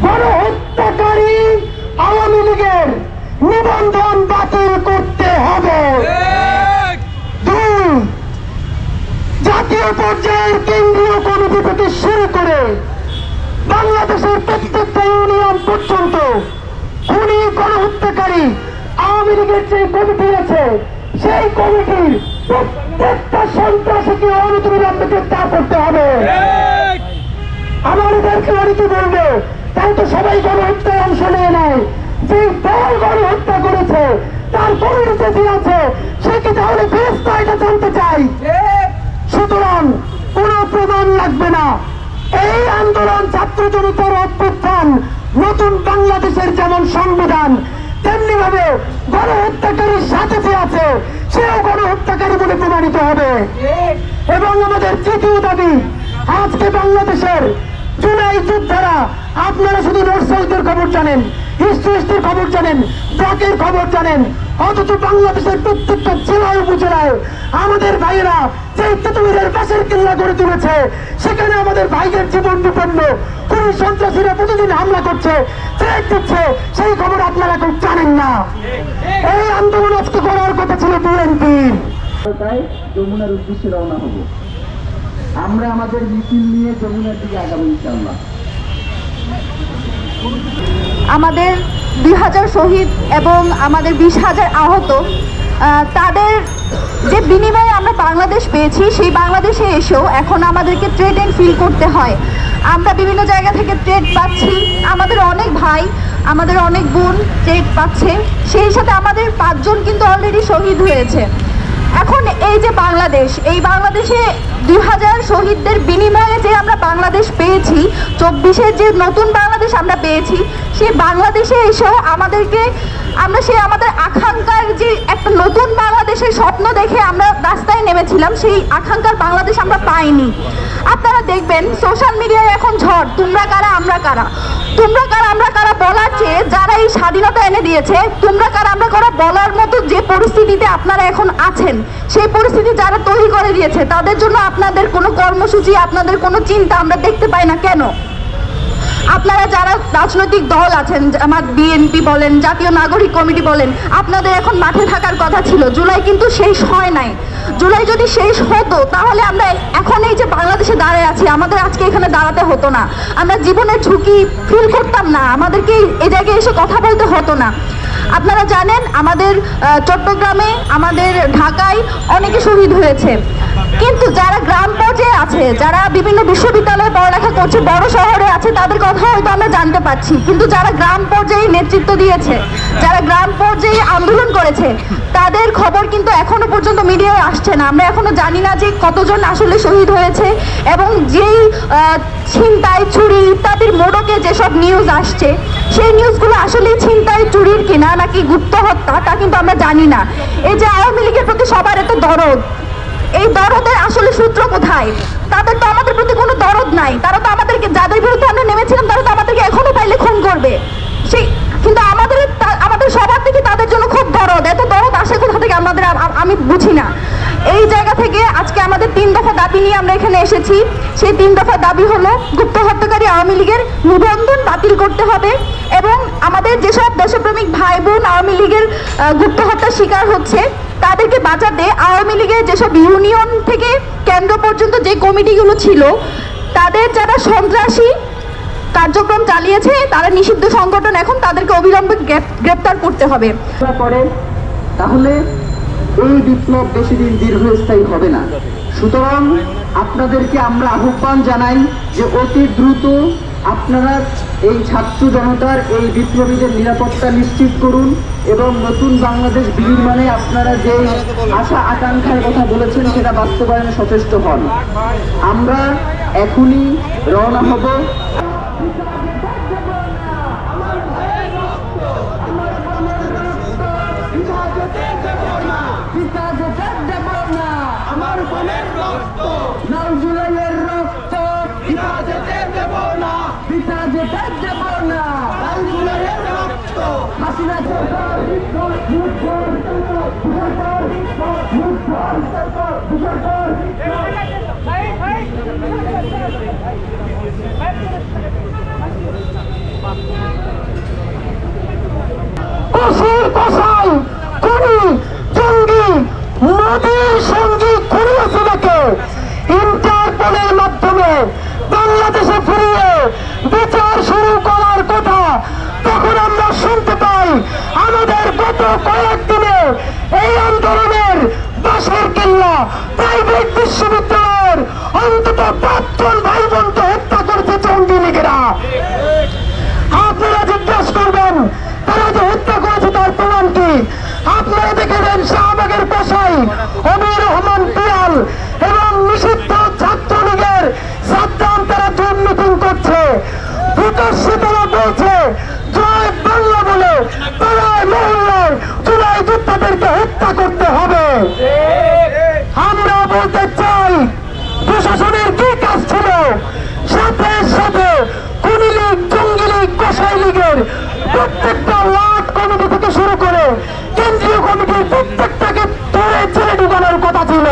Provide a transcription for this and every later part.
গণহত্যাকারী আওয়ামী লীগের নিবন্ধন বাতিল করতে হবে। দুই, জাতীয় পর্যায়ের কেন্দ্রীয় কমিটি থেকে শুরু করে বাংলাদেশের প্রত্যেকটা ইউনিয়ন পর্যন্ত খুনি গণহত্যাকারী আওয়ামী লীগের যে কমিটি আছে সেই কমিটির প্রত্যেকটা সন্ত্রাসীকে অনতিবিলম্বে গ্রেফতার করতে হবে। আমাদেরকে অনেকে বলবে তাই তো সবাই গণহত্যায় অংশ নিয়ে নেয়, যে দল গণহত্যা করেছে তার কমিটিতে যে আছে সে কি তাহলে ফেরেশতা, এটা জানতে চাই। সুতরাং কোনো প্রমাণ লাগবে না। এই আন্দোলন ছাত্র জনতার অভ্যুত্থান নতুন বাংলাদেশের যেমন সংবিধান, তেমনি ভাবে গণহত্যাকারীর সাথে যে আছে সেও গণহত্যাকারী বলে প্রমাণিত হবে। এবং আমাদের তৃতীয় দাবি, আজকে বাংলাদেশের জুলাই যোদ্ধারা, আপনারা শুধু নরসাইদের খবর জানেন, হিস্ট্রির খবর জানেন, ব্লকের খবর জানেন, অথচ বাংলাদেশের প্রত্যেকটা জেলায় উপজেলায় আমাদের ভাইয়েরা যে তেতুমিরের বাসের কিল্লা গড়ে তুলেছে সেখানে আমাদের ভাইদের জীবন বিপন্ন, কোন সন্ত্রাসীরা প্রতিদিন হামলা করছে, থ্রেট দিচ্ছে, সেই খবর আপনারা কেউ জানেন না। এই আন্দোলন আজকে করার কথা ছিল বিএনপির। তাই যমুনার উদ্দেশ্যে রওনা হব। আমরা আমাদের মিছিল নিয়ে যমুনার দিকে আগাবো ইনশাআল্লাহ। আমাদের 2000 শহীদ এবং আমাদের 20,000 আহত, তাদের যে বিনিময়ে আমরা বাংলাদেশ পেয়েছি, সেই বাংলাদেশে এসেও এখন আমাদেরকে ট্রেড অ্যান্ড ফিল করতে হয়। আমরা বিভিন্ন জায়গা থেকে ট্রেড পাচ্ছি, আমাদের অনেক ভাই, আমাদের অনেক বোন ট্রেড পাচ্ছে, সেই সাথে আমাদের 5 জন কিন্তু অলরেডি শহীদ হয়েছে। এখন এই যে বাংলাদেশ, এই বাংলাদেশে 2000 শহীদদের বিনিময়ে যে আমরা বাংলাদেশ পেয়েছি, 24-এর যে নতুন বাংলাদেশ আমরা পেয়েছি, সেই বাংলাদেশে এসেও আমাদেরকে আমাদের আকাঙ্ক্ষার যে একটা নতুন বাংলাদেশের স্বপ্ন দেখে আমরা রাস্তায় নেমেছিলাম, সেই আকাঙ্ক্ষার বাংলাদেশ আমরা পাইনি। আপনারা দেখবেন সোশ্যাল মিডিয়ায় এখন ঝড়, তোমরা কারা আমরা কারা, তোমরা কারা আমরা কারা বলার চেয়ে যারা এই স্বাধীনতা এনে দিয়েছে তোমরা কারা আমরা কারা বলার মতো যে পরিস্থিতিতে আপনারা এখন আছেন, সেই পরিস্থিতি যারা তৈরি করে দিয়েছে তাদের জন্য আপনাদের কোনো কর্মসূচি, আপনাদের কোনো চিন্তা আমরা দেখতে পাই না। কেন? আপনারা যারা রাজনৈতিক দল আছেন, আমার বিএনপি বলেন, জাতীয় নাগরিক কমিটি বলেন, আপনাদের এখন মাঠে থাকার কথা ছিল। জুলাই কিন্তু শেষ হয় নাই। জুলাই যদি শেষ হতো তাহলে আমরা এখন এই যে বাংলাদেশে দাঁড়িয়ে আছি, আমাদের আজকে এখানে দাঁড়াতে হতো না, আমরা জীবনের ঝুঁকি ফিল করতাম না, আমাদেরকে এই জায়গায় এসে কথা বলতে হতো না। আপনারা জানেন আমাদের চট্টগ্রামে, আমাদের ঢাকায় অনেকে শহীদ হয়েছে, কিন্তু যারা গ্রাম পর্যায়ে আছে, যারা বিভিন্ন বিশ্ববিদ্যালয়ে পড়ালেখা করছে, বড় শহরে আছে, তাদের কথা হয়তো আমরা জানতে পারছি, কিন্তু যারা গ্রাম পর্যায়ে নেতৃত্ব দিয়েছে, যারা গ্রাম পর্যায়ে আন্দোলন করেছে, তাদের খবর কিন্তু এখনো পর্যন্ত মিডিয়ায় আসছে না। আমরা এখনো জানি না যে কতজন আসলে শহীদ হয়েছে, এবং যেই ছিনতাই, চুরি ইত্যাদির মোড়কে যেসব নিউজ আসছে, সেই নিউজগুলো আসলে ছিনতাই, চুরির কিনা নাকি গুপ্ত হত্যা, তা কিন্তু আমরা জানি না। এই যে আওয়ামী লীগের প্রতি সবার এত দরদ, এই দরদের আসলে সূত্র কোথায়? তাদের তো আমাদের প্রতি কোনো দরদ নাই। তারা তো আমাদেরকে, যাদের বিরুদ্ধে আমরা নেমেছিলাম, তারা তো আমাদেরকে এখনো পাইলে খুন করবে। কিন্তু আমাদের সবার থেকে তাদের জন্য খুব দরদ। এত দরদ আসে কোথা থেকে আমি বুঝি না। এই জায়গা থেকে আজকে আমাদের 3 দফা দাবি নিয়ে আমরা এখানে এসেছি। সেই 3 দফা দাবি হলো, গুপ্ত হত্যাকারী আওয়ামী লীগের নিবন্ধন বাতিল করতে হবে, এবং আমাদের যেসব দেশপ্রেমিক ভাই বোন আওয়ামী লীগের গুপ্ত হত্যার শিকার হচ্ছে তাদেরকে বাঁচাতে আওয়ামী লীগের যেসব ইউনিয়ন থেকে কেন্দ্র পর্যন্ত যে কমিটিগুলো ছিল, তাদের যারা সন্ত্রাসী কার্যক্রম চালিয়েছে, তারা নিষিদ্ধ সংগঠন, এখন তাদেরকে অবিলম্বে গ্রেপ্তার করতে হবে। তাহলে এই বিপ্লব বেশি দিন দীর্ঘস্থায়ী হবে না। সুতরাং আপনাদেরকে আমরা আহ্বান জানাই যে অতি দ্রুত আপনারা এই ছাত্র জনতার, এই বিপ্লবীদের নিরাপত্তা নিশ্চিত করুন, এবং নতুন বাংলাদেশ বিনির্মাণে আপনারা যে আশা আকাঙ্ক্ষার কথা বলেছেন সেটা বাস্তবায়নে সচেষ্ট হন। আমরা এখনই রওনা হব। আমার বোনের রক্ত, লাল জুলাইয়ের রক্ত পিতা যেতে দেব না, পিতা যেতে দেব না। লাল জুলাইয়ের রক্ত। হাসিনা সরকার কসুর কসাই খুনি জঙ্গি মোদী সঙ্গী খুনি আসিলাকে ইন্টারপোলের মাধ্যমে বাংলাদেশে ফিরিয়ে বিচার শুরু করার কথা তখন আমরা শুনতে পাই আমাদের গত কয়েকদিনে এই আন্দোলনের বাসের কিল্লা প্রাইভেট বিশ্ববিদ্যালয়ের অন্তত 5 জন ভাই বোনকে হত্যা করেছে জঙ্গি লীগেরা। আপনারা জিজ্ঞাসা করবেন তারা যে হত্যা করেছে তার প্রমাণ কি? আপনারা দেখে দেন শাহবাগের কসাই অমির রহমান পিয়াল এবং নিষিদ্ধ ছাত্রলীগের সাদ্দাম তারা জুম মিটিং করছে, প্রকাশ্যে তারা বলছে জয় বাংলা বলে পাড়ায় মহল্লায় জুলাই যোদ্ধাদেরকে হত্যা করতে হবে। আমরা বলতে চাই প্রশাসনের কি কাজ ছিল? সাথে সাথে খুনি লীগ, জঙ্গি লীগ, কসাই লীগের প্রত্যেকটা ওয়ার্ড কমিটি থেকে শুরু করে কেন্দ্রীয় কমিটির প্রত্যেকটাকে ধরে ছেড়ে ঢুকানোর কথা ছিল।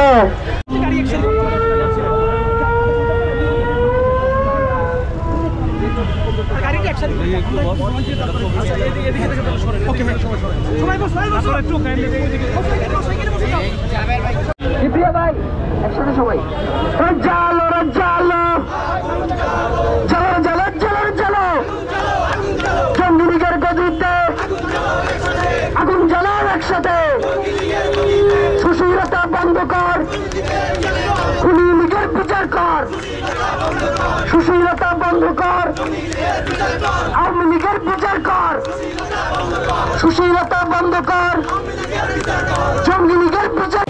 ভাই একসাথে সবাই জালো রে জালো, জালো জালো জালো জালো, জঙ্গি লীগের গদিতে আগুন জ্বালার একসাথে, সুশীলতা বন্ধ কর, খুনি লীগের বিচার কর, সুশীলতা বন্ধ কর, আওয়ামী লীগের বিচার কর, সুশীলতা বন্ধ কর, জঙ্গি লীগের বিচার